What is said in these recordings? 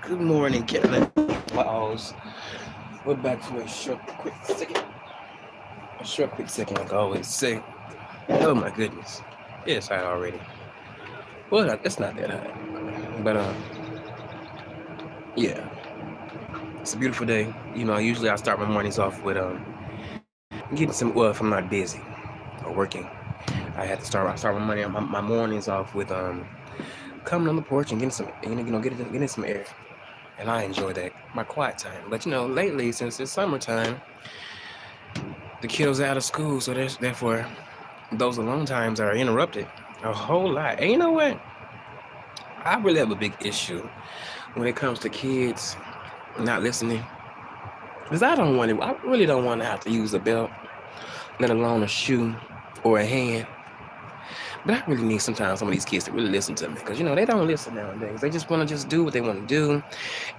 Good morning, Canada. Pause. We're back for a short, quick second. A short, quick second, like I always say. Oh my goodness, it's hot already. Well, it's not that hot, but yeah, it's a beautiful day. Usually I start my mornings off with getting some. Well, if I'm not busy or working, I start my mornings off with coming on the porch and getting some, getting some air, and I enjoy that my quiet time. But lately since it's summertime, the kiddos are out of school, so therefore those alone times are interrupted a whole lot. And you know what? I really have a big issue when it comes to kids not listening. Because I really don't want to have to use a belt, let alone a shoe or a hand. But I really need sometimes some of these kids to really listen to me. Because, they don't listen nowadays. They just want to just do what they want to do.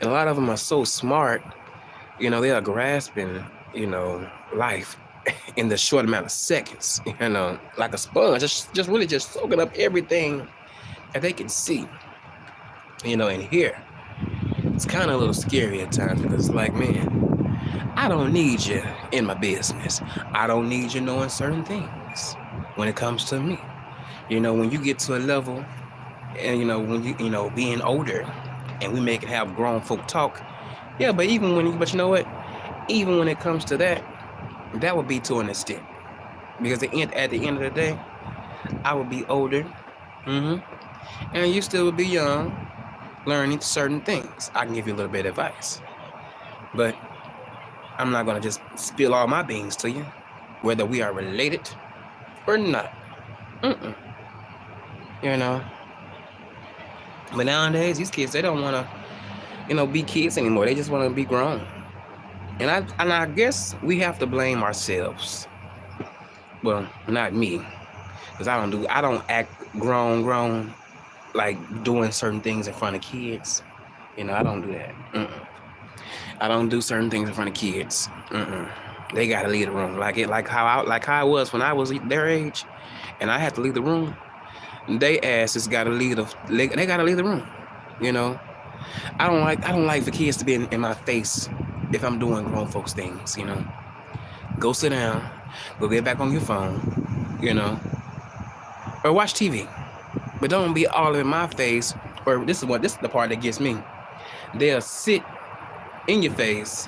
And a lot of them are so smart, they are grasping, life in the short amount of seconds, like a sponge, just really just soaking up everything that they can see, and hear. It's kind of a little scary at times because it's like, man, I don't need you in my business. I don't need you knowing certain things when it comes to me. When you get to a level and, when being older and we make it have grown folk talk. Yeah, but you know what? Even when it comes to that, that would be to an extent. Because at the end of the day, I would be older, hmm and you still would be young, learning certain things. I can give you a little bit of advice, but I'm not gonna just spill all my beans to you, whether we are related or not. Mm-mm. You know. But nowadays, these kids they don't wanna, be kids anymore. They just wanna be grown. And I guess we have to blame ourselves. Well, not me, because I don't act grown like doing certain things in front of kids. I don't do that. Mm-mm. I don't do certain things in front of kids. Mm-mm. They gotta leave the room, like how I was when I was their age, and I had to leave the room. They asses gotta leave they gotta leave the room. You know, I don't like for kids to be in my face if I'm doing grown folks things. Go sit down, go get back on your phone. Or watch TV, but don't be all in my face. Or this is the part that gets me. They'll sit in your face.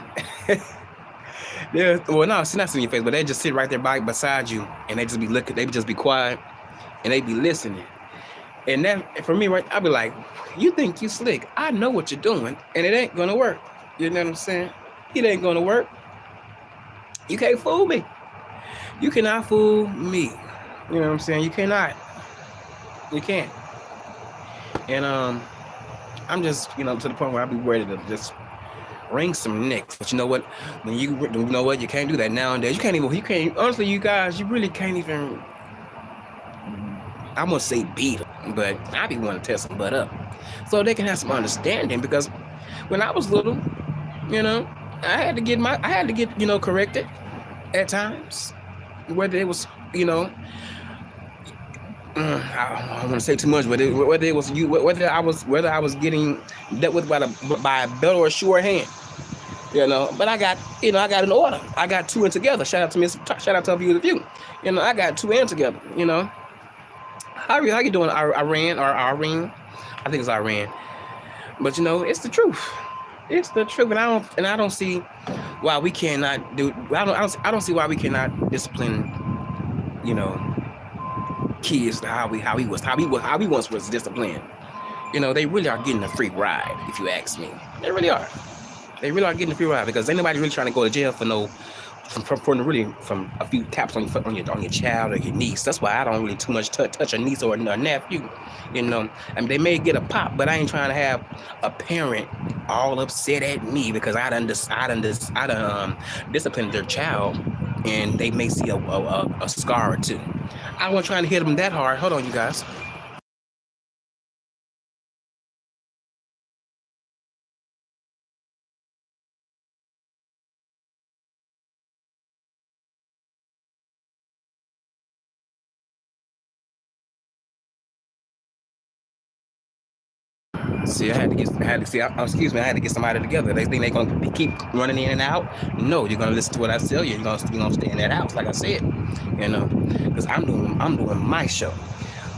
Well, no, it's not in your face, but they just sit right there beside you, and they just be looking. They just be quiet, and they be listening. And that for me, right, I be like, you think you slick? I know what you're doing, and it ain't gonna work. You know what I'm saying? It ain't gonna work. You can't fool me. You cannot fool me. You know what I'm saying? You cannot. You can't. And I'm just, to the point where I be ready to just wring some necks. But you know what? You can't do that nowadays. You can't, honestly, you guys, you really can't even, I'm going to say beat them, but I be wanting to test some butt up. So they can have some understanding because when I was little, you know, I had to get, corrected at times. Whether it was, I don't want to say too much, but whether it was whether I was getting dealt with by a belt or a sure hand. But I got an order. I got two in together. Shout out to Miss. Shout out to View the View. I got two in together. How you doing, Iran or Irene? I think it's Iran. But it's the truth. It's the truth, and I don't see why we cannot do. I don't see why we cannot discipline. You know, kids how we once was disciplined. They really are getting a free ride. If you ask me, they really are. They really are getting a free ride because ain't nobody really trying to go to jail for no from a few taps on your child or your niece. That's why I don't really too much touch a niece or a nephew. I mean, they may get a pop, but I ain't trying to have a parent all upset at me because I done disciplined their child, and they may see a scar or two. I wasn't trying to hit them that hard. Hold on, you guys. See, excuse me, I had to get somebody together. They think they're gonna keep running in and out. No, you're gonna listen to what I tell you. You're gonna stay in that house, like I said, because I'm doing my show.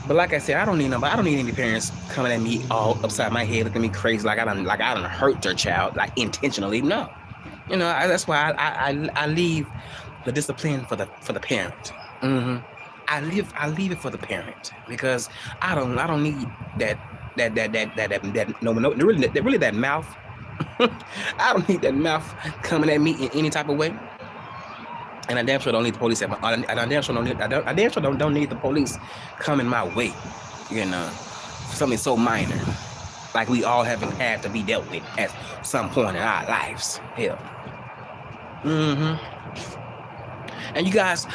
But like I said, I don't need nobody. I don't need any parents coming at me all upside my head, looking at me crazy, like I done hurt their child, like intentionally. No, that's why I leave the discipline for the parent. I leave it for the parent, because I don't need that no really that mouth. I don't need that mouth coming at me in any type of way. And I damn sure don't need the police I damn sure don't need the police coming my way, something so minor, like we all haven't had to be dealt with at some point in our lives. Hell. And you guys,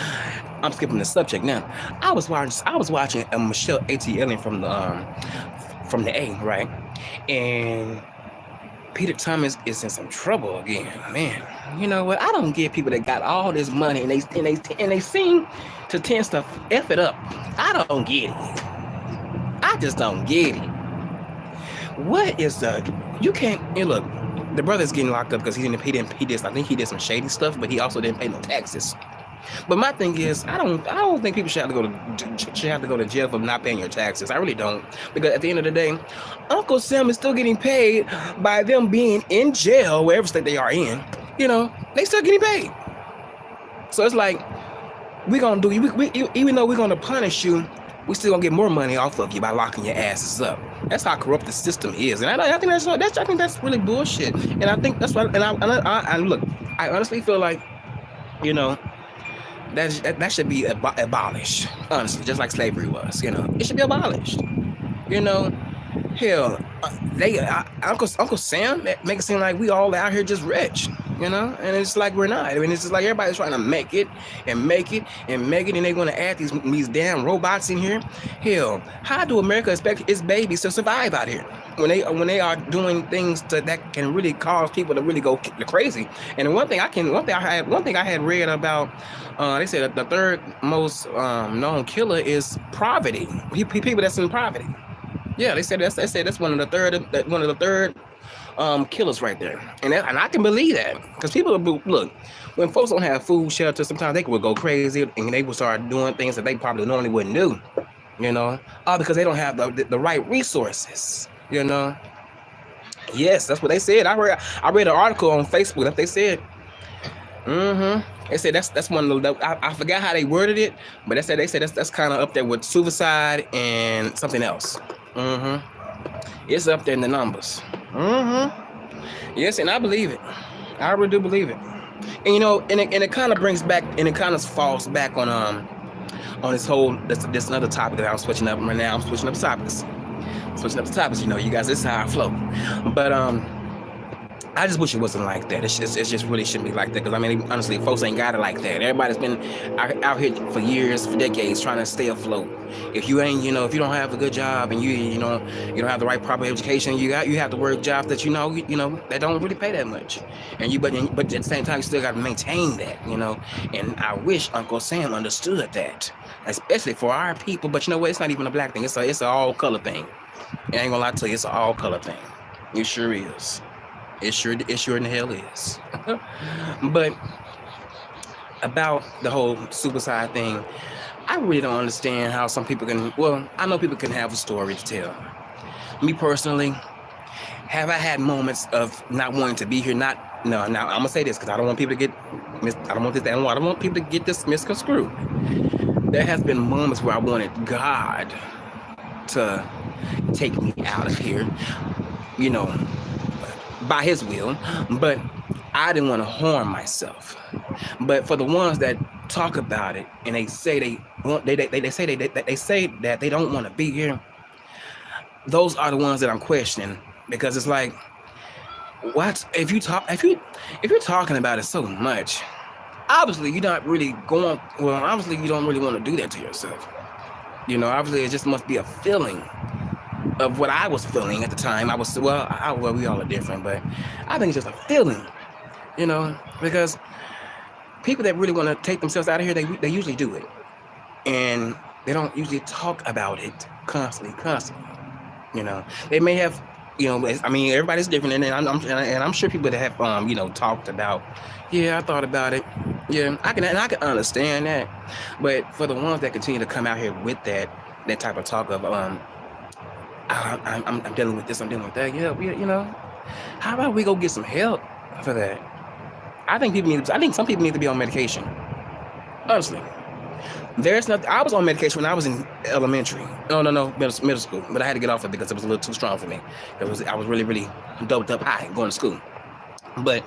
I'm skipping the subject now. I was watching Michelle A.T. from the A, right? And Peter Thomas is in some trouble again, man. You know what? I don't get people that got all this money and they seem to tend to F it up. I don't get it. I just don't get it. What is you can't, look, the brother's getting locked up because I think he did some shady stuff, but he also didn't pay no taxes. But my thing is, I don't think people should have to go to jail for not paying your taxes. I really don't, because at the end of the day, Uncle Sam is still getting paid by them being in jail, wherever state they are in. They still getting paid. So it's like, we gonna do, even though we're gonna punish you, we still gonna get more money off of you by locking your asses up. That's how corrupt the system is, and I think that's really bullshit. And I think that's why. And I look, I honestly feel like, that should be abolished, honestly, just like slavery was. It should be abolished. Hell, Uncle Sam make it seem like we all out here just rich, and it's like we're not. I mean, it's just like everybody's trying to make it, and they want to add these damn robots in here. Hell, how do America expect its babies to survive out here when they are doing things that can really cause people to really go crazy? And one thing I had read about, they said that the third most known killer is poverty. People that's in poverty. Yeah, they said that's one of the third killers right there, and I can believe that, because people look, when folks don't have food, shelter, sometimes they will go crazy and they will start doing things that they probably normally wouldn't do, all because they don't have the right resources, Yes, that's what they said. I read an article on Facebook that they said. They said that's one of the, I forgot how they worded it, but they said that's kind of up there with suicide and something else. It's up there in the numbers. Yes, and I believe it. I really do believe it. And it kind of brings back, and it kind of falls back on this whole this another topic that I'm switching up right now. I'm switching up topics. You guys, this is how I flow. But I just wish it wasn't like that. It just really shouldn't be like that. Because, I mean, honestly, folks ain't got it like that. Everybody's been out here for years, for decades, trying to stay afloat. If you ain't, if you don't have a good job and you don't have the right proper education, you have to work jobs that that don't really pay that much. And but at the same time, you still got to maintain that, And I wish Uncle Sam understood that, especially for our people. But you know what? It's not even a black thing. It's a all color thing. I ain't gonna lie to you, it's an all color thing. It sure is. It sure in the hell is. But about the whole suicide thing, I really don't understand how some people can. Well, I know people can have a story to tell. Me personally, have I had moments of not wanting to be here? Now I'm gonna say this because I don't want people to get. I don't want people to get this misconstrued. There has been moments where I wanted God to take me out of here, by His will, but I didn't want to harm myself. But for the ones that talk about it and they say they say that they don't want to be here, those are the ones that I'm questioning, because it's like, what if you're talking about it so much, obviously you're not really going. Well, obviously you don't really want to do that to yourself. Obviously it just must be a feeling of what I was feeling at the time. We all are different, but I think it's just a feeling, because people that really want to take themselves out of here, they usually do it, and they don't usually talk about it constantly. They may have You know, I mean, everybody's different, and I'm sure people that have talked about, yeah, I thought about it, yeah, I can understand that, but for the ones that continue to come out here with that type of talk of I'm dealing with this, I'm dealing with that, yeah, how about we go get some help for that? I think some people need to be on medication, honestly. There's nothing. I was on medication when I was in elementary. No, middle school. But I had to get off it because it was a little too strong for me. I was really, really doped up high going to school. But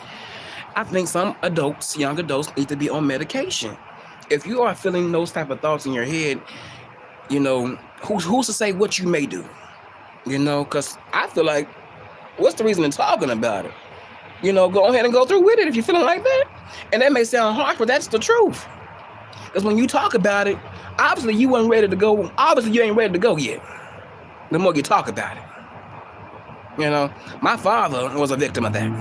I think some adults, young adults, need to be on medication. If you are feeling those type of thoughts in your head, who's to say what you may do? Because I feel like, what's the reason in talking about it? Go ahead and go through with it if you're feeling like that. And that may sound harsh, but that's the truth. Because when you talk about it, obviously you weren't ready to go. Obviously you ain't ready to go yet. The more you talk about it. My father was a victim of that.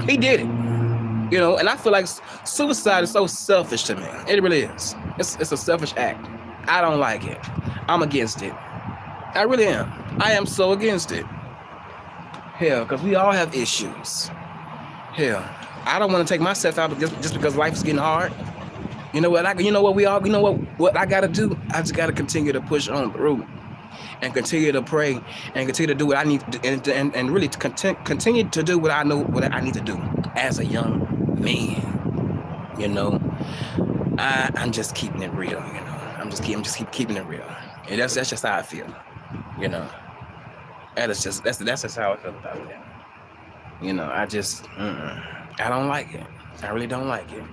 He did it. And I feel like suicide is so selfish to me. It really is. It's a selfish act. I don't like it. I'm against it. I really am. I am so against it. Hell, because we all have issues. Hell, I don't want to take myself out just because life is getting hard. What I gotta do? I just gotta continue to push on through and continue to pray and continue to do what I need to do, and really continue to do what I know what I need to do as a young man. I'm just keeping it real. I'm just keeping it real, and that's just how I feel. That's just how I feel about it. I don't like it. I really don't like it.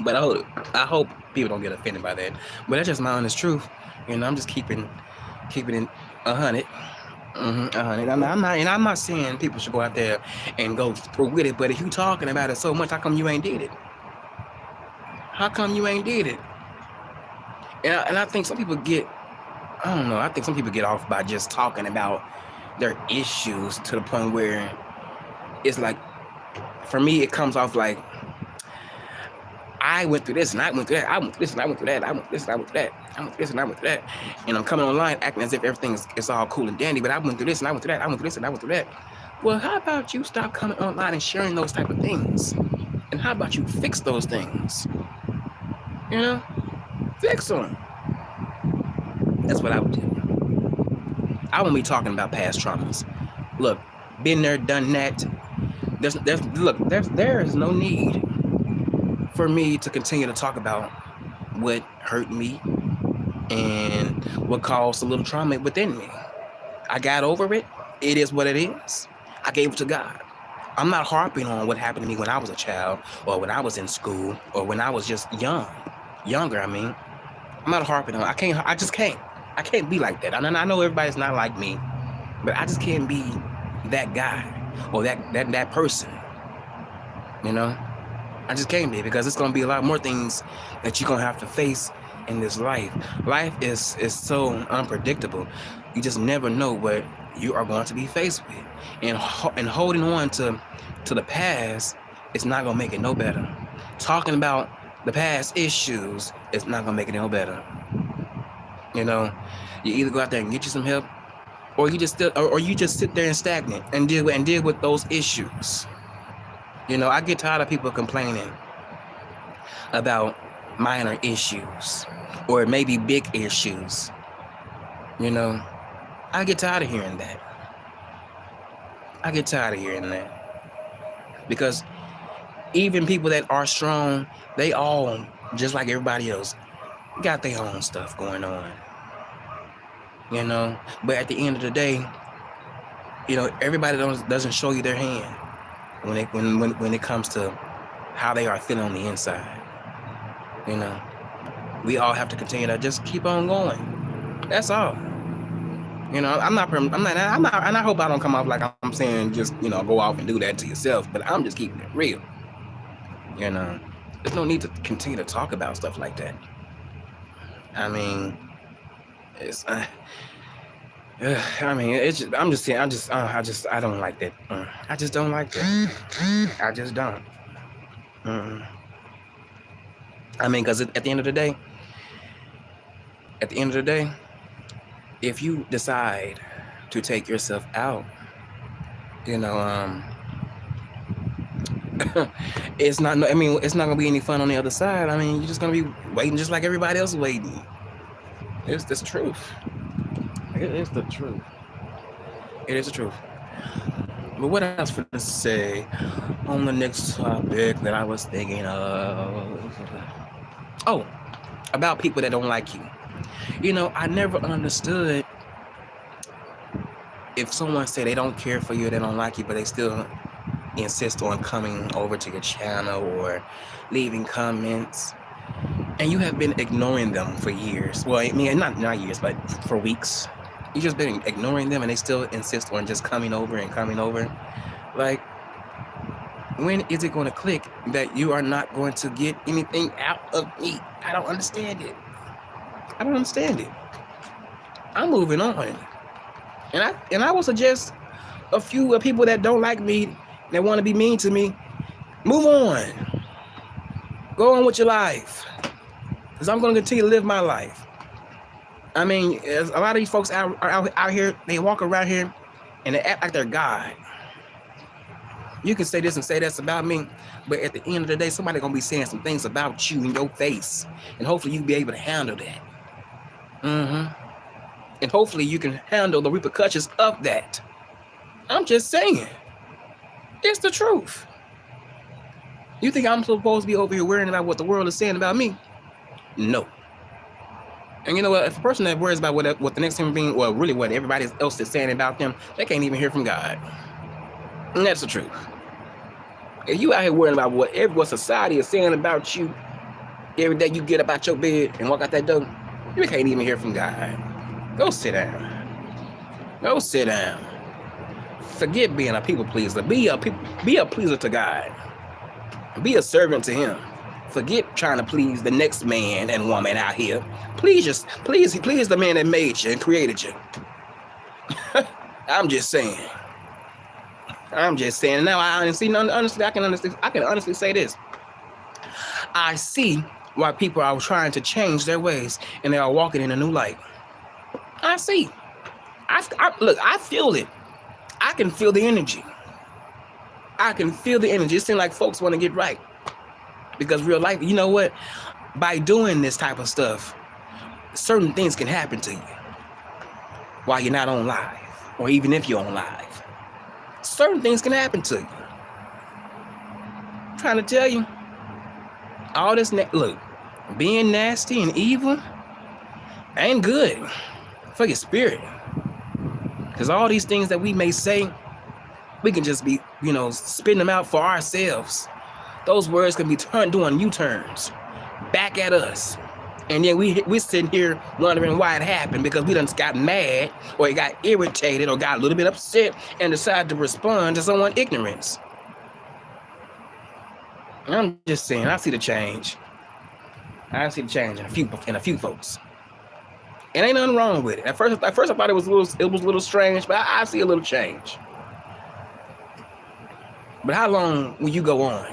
But I hope people don't get offended by that. But that's just my honest truth. I'm just keeping it 100. 100. I'm not saying people should go out there and go through with it. But if you talking about it so much, how come you ain't did it? How come you ain't did it? And I think some people get, I don't know. I think some people get off by just talking about their issues to the point where it's like, for me, it comes off like, I went through this and I went through that. I went through this and I went through that. I went through this and I went through that. I went through this and I went through that. And I'm coming online acting as if everything is all cool and dandy, but I went through this and I went through that. I went through this and I went through that. Well, how about you stop coming online and sharing those type of things? And how about you fix those things? Fix them. That's what I would do. I won't be talking about past traumas. Look, been there, done that. There is no need for me to continue to talk about what hurt me and what caused a little trauma within me. I got over it. It is what it is. I gave it to God. I'm not harping on what happened to me when I was a child or when I was in school or when I was just younger. I'm not harping on. I just can't. I can't be like that. And I know everybody's not like me, but I just can't be that guy or that person. I just can't be, because it's going to be a lot more things that you're going to have to face in this life. Life is so unpredictable. You just never know what you are going to be faced with. And holding on to the past is not going to make it no better. Talking about the past issues is not going to make it no better. You either go out there and get you some help, or you just sit there and stagnant and deal with those issues. I get tired of people complaining about minor issues or maybe big issues. I get tired of hearing that. Because even people that are strong, they all, just like everybody else, got their own stuff going on. But at the end of the day, everybody doesn't show you their hand when it comes to how they are feeling on the inside. We all have to continue to just keep on going. That's all. And I hope I don't come off like I'm saying just, go off and do that to yourself, but I'm just keeping it real. There's no need to continue to talk about stuff like that. It's I'm just saying, I don't like that. I just don't like that. I just don't. Because at the end of the day, if you decide to take yourself out, you know, it's not. I mean, it's not gonna be any fun on the other side. I mean, you're just gonna be waiting just like everybody else waiting. It's the truth. It is the truth. It is the truth. But what else for to say on the next topic that I was thinking of? Oh, about people that don't like you. You know, I never understood if someone say they don't care for you, they don't like you, but they still insist on coming over to your channel or leaving comments, and you have been ignoring them for years. Well, I mean, not years, but for weeks. You just been ignoring them, and they still insist on just coming over and coming over. Like, when is it going to click that you are not going to get anything out of me? I don't understand it. I don't understand it. I'm moving on, and I will suggest a few people that don't like me, that want to be mean to me, move on. Go on with your life, because I'm going to continue to live my life. I mean, a lot of these folks out here, they walk around here and they act like they're God. You can say this and say that's about me, but at the end of the day, somebody gonna be saying some things about you in your face, and hopefully you be able to handle that. And hopefully you can handle the repercussions of that. I'm just saying, it's the truth. You think I'm supposed to be over here worrying about what the world is saying about me? No. And you know what? If a person that worries about what the next human being, well, really what everybody else is saying about them, they can't even hear from God. And that's the truth. If you out here worrying about what society is saying about you, every day you get up out your bed and walk out that door, you can't even hear from God. Go sit down. Go sit down. Forget being a people pleaser. Be a pleaser to God. Be a servant to Him. Forget trying to please the next man and woman out here. Please the man that made you and created you. I'm just saying. Now I can honestly say this. I see why people are trying to change their ways and they are walking in a new light. I see. Look, I feel it. I can feel the energy. It seems like folks want to get right. Because real life, you know what? By doing this type of stuff, certain things can happen to you while you're not on live, or even if you're on live. Certain things can happen to you. I'm trying to tell you, all this, look, being nasty and evil ain't good for your spirit. Because all these things that we may say, we can just be, spitting them out for ourselves. Those words can be doing U-turns back at us. And then we sitting here wondering why it happened, because we done got mad or got irritated or got a little bit upset and decided to respond to someone's ignorance. I'm just saying, I see the change. In a few folks. And ain't nothing wrong with it. At first I thought it was a little strange, but I see a little change. But how long will you go on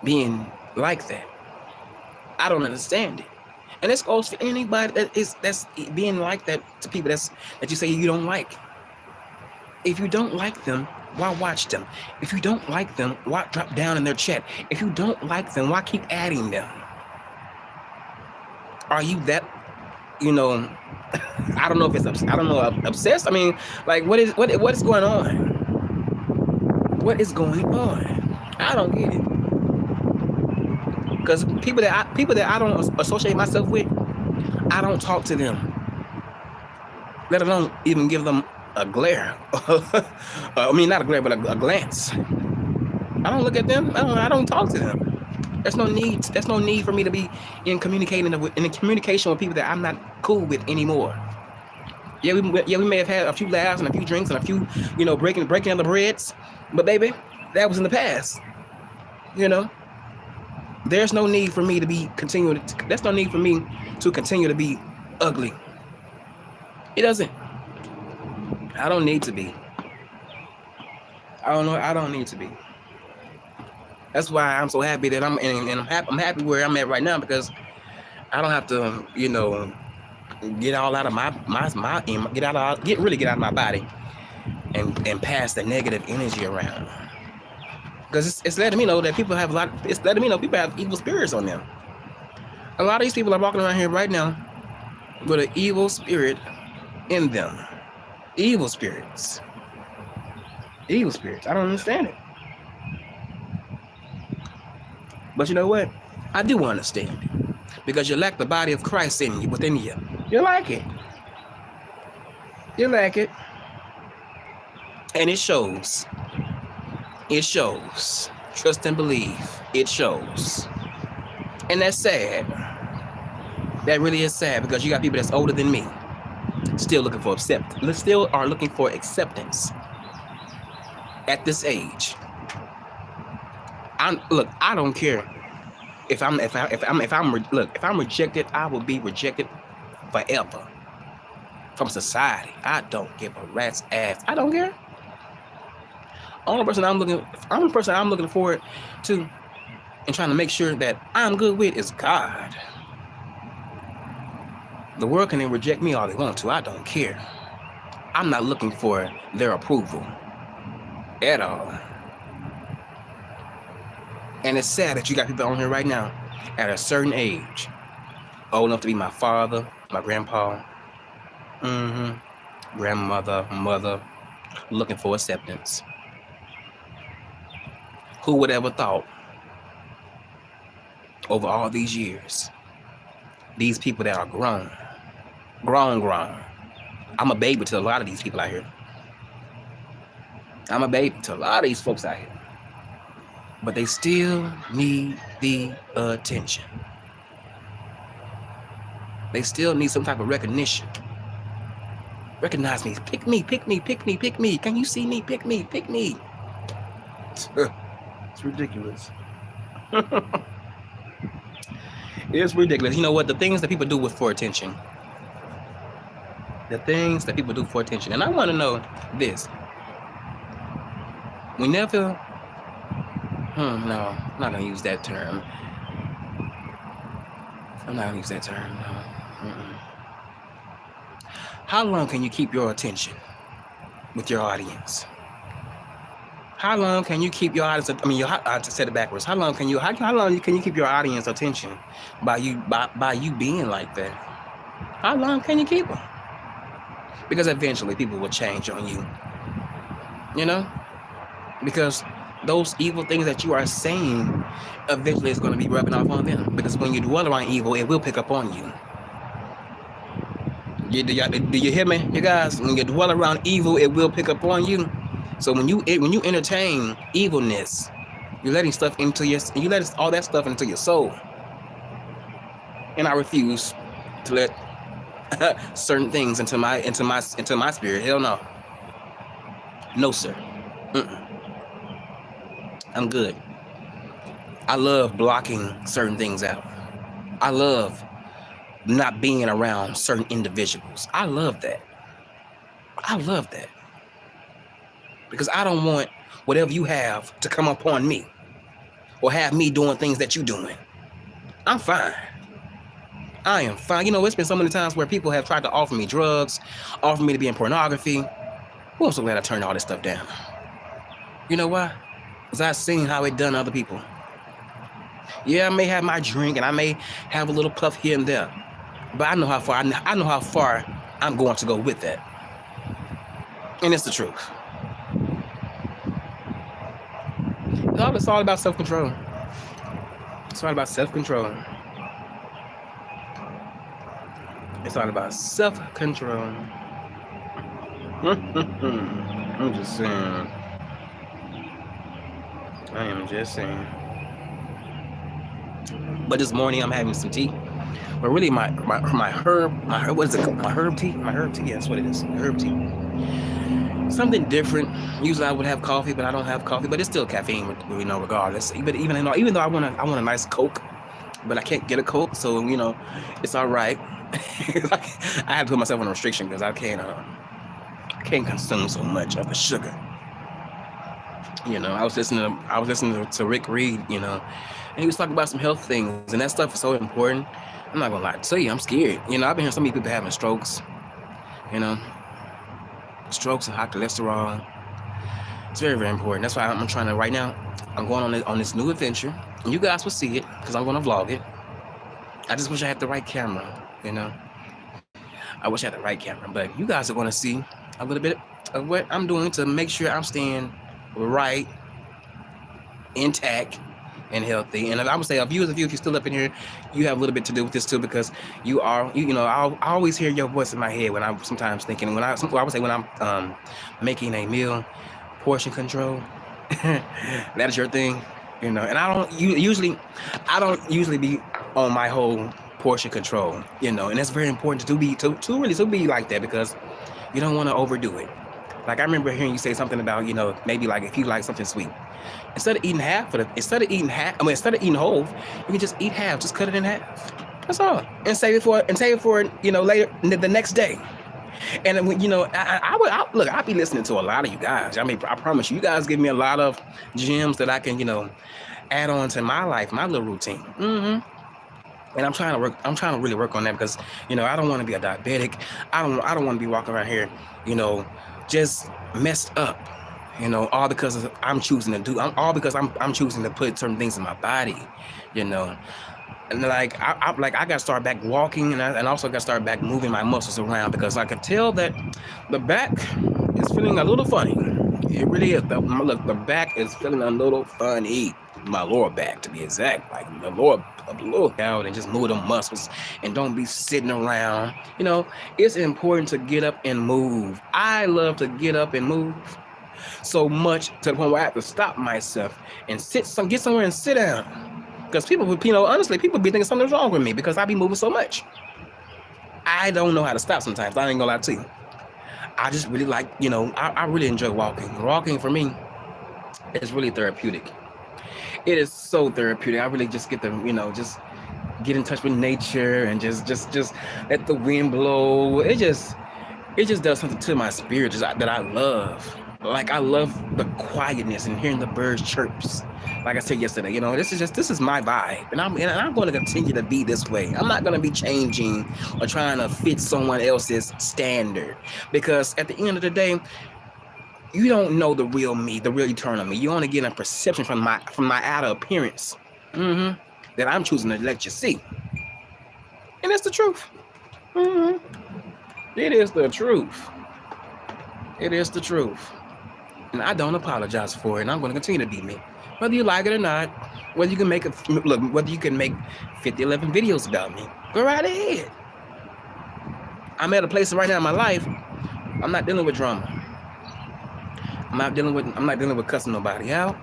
being like that? I don't understand it. And this goes for anybody that's being like that to people that you say you don't like. If you don't like them, why watch them? If you don't like them, why drop down in their chat? If you don't like them, why keep adding them? Are you that, I don't know if it's obsessed. I mean, like, what is going on? What is going on? I don't get it. Because people that I don't associate myself with, I don't talk to them. Let alone even give them a glare. I mean, not a glare, but a glance. I don't look at them. I don't talk to them. There's no need for me to be in communication with people that I'm not cool with anymore. Yeah, we may have had a few laughs and a few drinks and a few, breaking of the breads, but baby, that was in the past. There's no need for me to be there's no need for me to continue to be ugly. It doesn't. I don't need to be. I don't need to be. That's why I'm so happy that I'm happy where I'm at right now, because I don't have to, get all out of get out of my body, and pass the negative energy around. Because it's letting me know that people have it's letting me know people have evil spirits on them. A lot of these people are walking around here right now with an evil spirit in them. Evil spirits. Evil spirits. I don't understand it. But you know what? I do understand it. Because you lack the body of Christ within you. You like it. You like it. And it shows. It shows. Trust and believe. It shows. And that's sad. That really is sad, because you got people that's older than me still looking for acceptance. Still are looking for acceptance at this age. Look, I don't care if I'm rejected. I will be rejected forever from society. I don't give a rat's ass. I don't care. Only person I'm looking forward to and trying to make sure that I'm good with is God. The world can reject me all they want to. I don't care. I'm not looking for their approval at all. And it's sad that you got people on here right now at a certain age, old enough to be my father, my grandpa, grandmother, mother, looking for acceptance. Who would ever thought over all these years, these people that are grown. I'm a baby to a lot of these people out here. I'm a baby to a lot of these folks out here. But they still need the attention. They still need some type of recognition. Recognize me. Pick me, pick me, pick me, pick me. Can you see me? Pick me, pick me. It's ridiculous. It's ridiculous. You know what? The things that people do for attention. The things that people do for attention. And I want to know this. We never... no, I'm not going to use that term. I'm not going to use that term, no. How long can you keep your attention with your audience? How long can you keep your audience? I just said it backwards. How long can you keep your audience attention by you being like that? How long can you keep them? Because eventually people will change on you. You know? Because those evil things that you are saying eventually is going to be rubbing off on them. Because when you dwell around evil, it will pick up on you. Do you hear me, you guys? When you dwell around evil, it will pick up on you. So when you entertain evilness, you're letting stuff into you let all that stuff into your soul. And I refuse to let certain things into my spirit. Hell no. No, sir. I'm good. I love blocking certain things out. I love not being around certain individuals. I love that. Because I don't want whatever you have to come upon me or have me doing things that you're doing. I'm fine. I am fine. You know, it's been so many times where people have tried to offer me drugs, offer me to be in pornography. Well, I'm so glad I turned all this stuff down. You know why? Because I've seen how it done other people. Yeah, I may have my drink and I may have a little puff here and there, but I know how far I'm going to go with that. And it's the truth. It's all about self-control. It's all about self-control. It's all about self-control. I'm just saying. I am just saying. But this morning I'm having some tea. But really my herb, what is it called? My herb tea? Yeah, that's what it is. Herb tea. Something different. Usually I would have coffee, but I don't have coffee. But it's still caffeine, regardless. But even though I want a nice Coke, but I can't get a Coke, so it's all right. I have to put myself on a restriction because I can't consume so much of the sugar. I was listening to Rick Reed, and he was talking about some health things, and that stuff is so important. I'm not gonna lie to you, I'm scared. You know, I've been hearing so many people having strokes, you know, strokes and high cholesterol. It's very, very important. That's why I'm trying to, right now, I'm going on this new adventure. And you guys will see it, because I'm gonna vlog it. I just wish I had the right camera, you know. I wish I had the right camera, but you guys are gonna see a little bit of what I'm doing to make sure I'm staying right, intact, and healthy. And I would say, if you're still up in here, you have a little bit to do with this too, because you know, I always hear your voice in my head when I'm sometimes thinking, I would say when I'm making a meal, portion control. That is your thing, you know. And I don't usually be on my whole portion control, you know. And it's very important to really be like that, because you don't want to overdo it. Like, I remember hearing you say something about, you know, maybe like if you like something sweet, instead of eating instead of eating whole, you can just eat half. Just cut it in half. That's all, and save it for you know, later, the next day. And then, you know, I'll be listening to a lot of you guys. I mean, I promise you guys give me a lot of gems that I can, you know, add on to my life, my little routine. And I'm trying to really work on that, because, you know, I don't want to be a diabetic. I don't want to be walking around here, you know, just messed up, you know, all because I'm choosing to put certain things in my body, you know. And like I got to start back walking, and also got to start back moving my muscles around, because I could tell that the back is feeling a little funny. It really is. The back is feeling a little funny. My lower back, to be exact. Like the lower out and just move the muscles, and don't be sitting around. You know, it's important to get up and move. I love to get up and move so much to the point where I have to stop myself and get somewhere and sit down. Because people, you know, honestly, people be thinking something's wrong with me, because I be moving so much. I don't know how to stop sometimes. I ain't gonna lie to you. I just really like, you know, I really enjoy walking. Walking for me is really therapeutic. It is so therapeutic. I really just get to, you know, just get in touch with nature, and just let the wind blow. It just does something to my spirit that I love. Like, I love the quietness and hearing the birds chirps. Like I said yesterday, you know, this is my vibe, and I'm going to continue to be this way. I'm not going to be changing or trying to fit someone else's standard, because at the end of the day, you don't know the real me, the real eternal me. You only get a perception from my outer appearance, that I'm choosing to let you see, and it's the truth. It is the truth. It is the truth. And I don't apologize for it. And I'm going to continue to be me. Whether you like it or not, whether you can make 50, 11 videos about me, go right ahead. I'm at a place right now in my life, I'm not dealing with drama. I'm not dealing with cussing nobody out.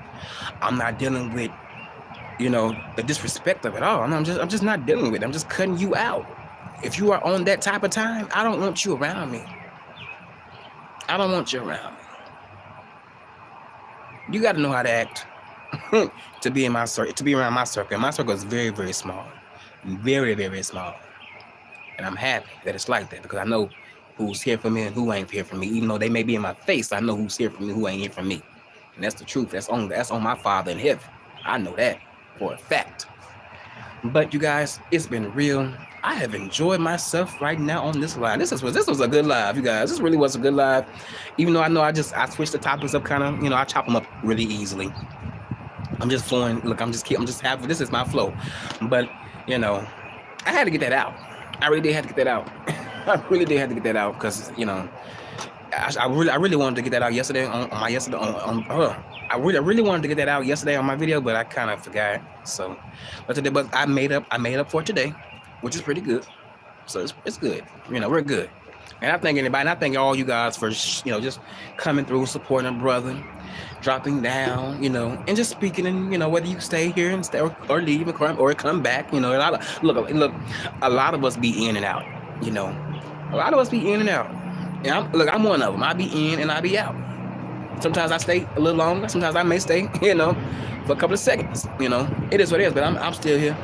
I'm not dealing with, you know, the disrespect of it all. I'm just not dealing with it. I'm just cutting you out. If you are on that type of time, I don't want you around me. I don't want you around me. You got to know how to act to be in my circle, to be around my circle. My circle is very, very small, very, very small, and I'm happy that it's like that, because I know who's here for me and who ain't here for me. Even though they may be in my face, I know who's here for me, who ain't here for me, and that's the truth. That's on my Father in heaven. I know that for a fact. But you guys, it's been real. I have enjoyed myself right now on this live. This was a good live, you guys. This really was a good live. Even though I know I switched the topics up kind of, you know, I chop them up really easily. I'm just flowing. Look, I'm just happy. This is my flow. But, you know, I had to get that out. I really did have to get that out. I really did have to get that out, because, you know, I really wanted to get that out yesterday I really wanted to get that out yesterday on my video, but I kind of forgot. So, but I made up for today, which is pretty good. So it's good. You know, we're good. And I thank all you guys for, you know, just coming through, supporting a brother, dropping down, you know, and just speaking. And, you know, whether you stay here and stay or leave or come back, you know. And a lot of us be in and out. You know, a lot of us be in and out. And I'm one of them. I be in and I be out. Sometimes I stay a little longer. Sometimes I may stay, you know, for a couple of seconds. You know, it is what it is. But I'm still here.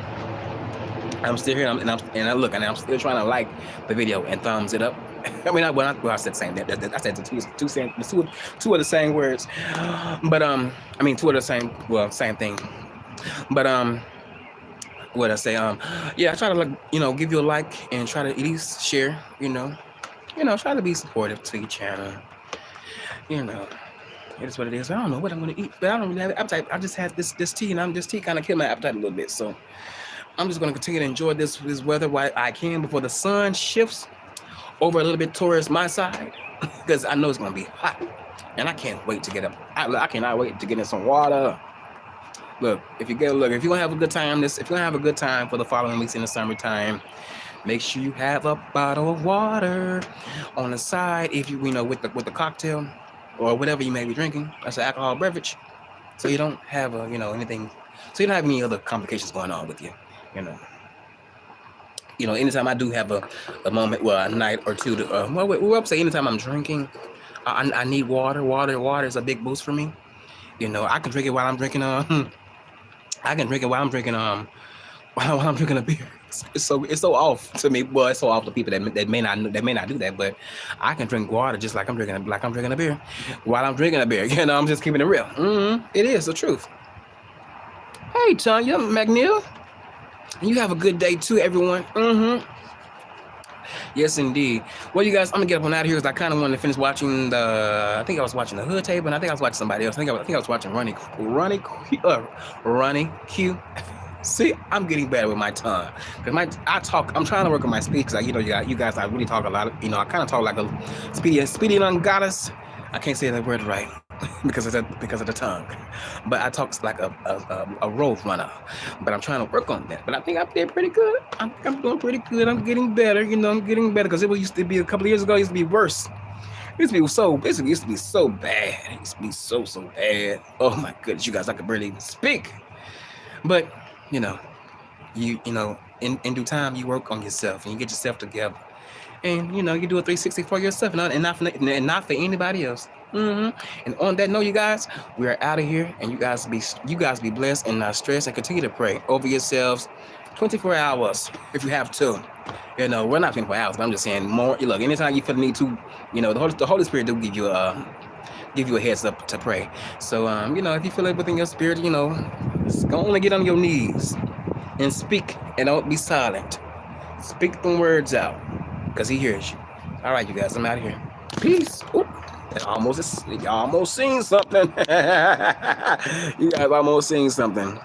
I'm still here, and I'm still trying to like the video and thumbs it up. I mean, I said the same. I said two of the same words, but two of the same. Well, same thing. But what I say, yeah, I try to like, give you a like and try to at least share, try to be supportive to your channel. You know, it is what it is. I don't know what I'm gonna eat, but I don't really have an appetite. I just had this tea, and this tea kind of killed my appetite a little bit. So I'm just gonna continue to enjoy this weather while I can before the sun shifts over a little bit towards my side, because I know it's gonna be hot, and I can't wait to get up. I cannot wait to get in some water. Look, if you're gonna have a good time, for the following weeks in the summertime, make sure you have a bottle of water on the side. If you with the cocktail or whatever you may be drinking, that's an alcohol beverage, so you don't have anything, so you don't have any other complications going on with you. Anytime I do have a moment, well, a night or two to, we'll say anytime I'm drinking, I need water. Water is a big boost for me. I can drink it while I'm drinking. I can drink it while I'm drinking. While I'm drinking a beer. It's so off to me. Well, it's so off to people that may not do that. But I can drink water just like I'm drinking a beer while I'm drinking a beer. I'm just keeping it real. It is the truth. Hey, Tanya McNeil. You have a good day too, everyone. Yes, indeed. Well, you guys, I'm gonna get up on out of here because I kind of wanted to finish watching I think I was watching the Hood Table, and I think I was watching somebody else. I think I was watching Ronnie Q. See, I'm getting better with my tongue because I'm trying to work on my speech. Because you guys, I really talk a lot. I kind of talk like a speedy young goddess. I can't say that word right because of the tongue, but I talk like a road runner. But I'm trying to work on that. But I think I did pretty good. I'm doing pretty good. I'm getting better. I'm getting better because it used to be a couple of years ago. It used to be worse. It used to be so bad. It used to be so bad. Oh my goodness, you guys, I could barely even speak. But in due time, you work on yourself and you get yourself together. And you do a 360 for yourself and not for anybody else. And on that note, you guys, we are out of here. And you guys be blessed and not stressed, and continue to pray over yourselves 24 hours if you have to. We're not 24 hours, but I'm just saying more. Look, anytime you feel the need to, the Holy Spirit do give you a heads up to pray. So if you feel it within your spirit, go only get on your knees and speak, and don't be silent. Speak the words out, because he hears you. All right, you guys, I'm out of here. Peace. Oop. Y'all almost seen something. You guys almost seen something.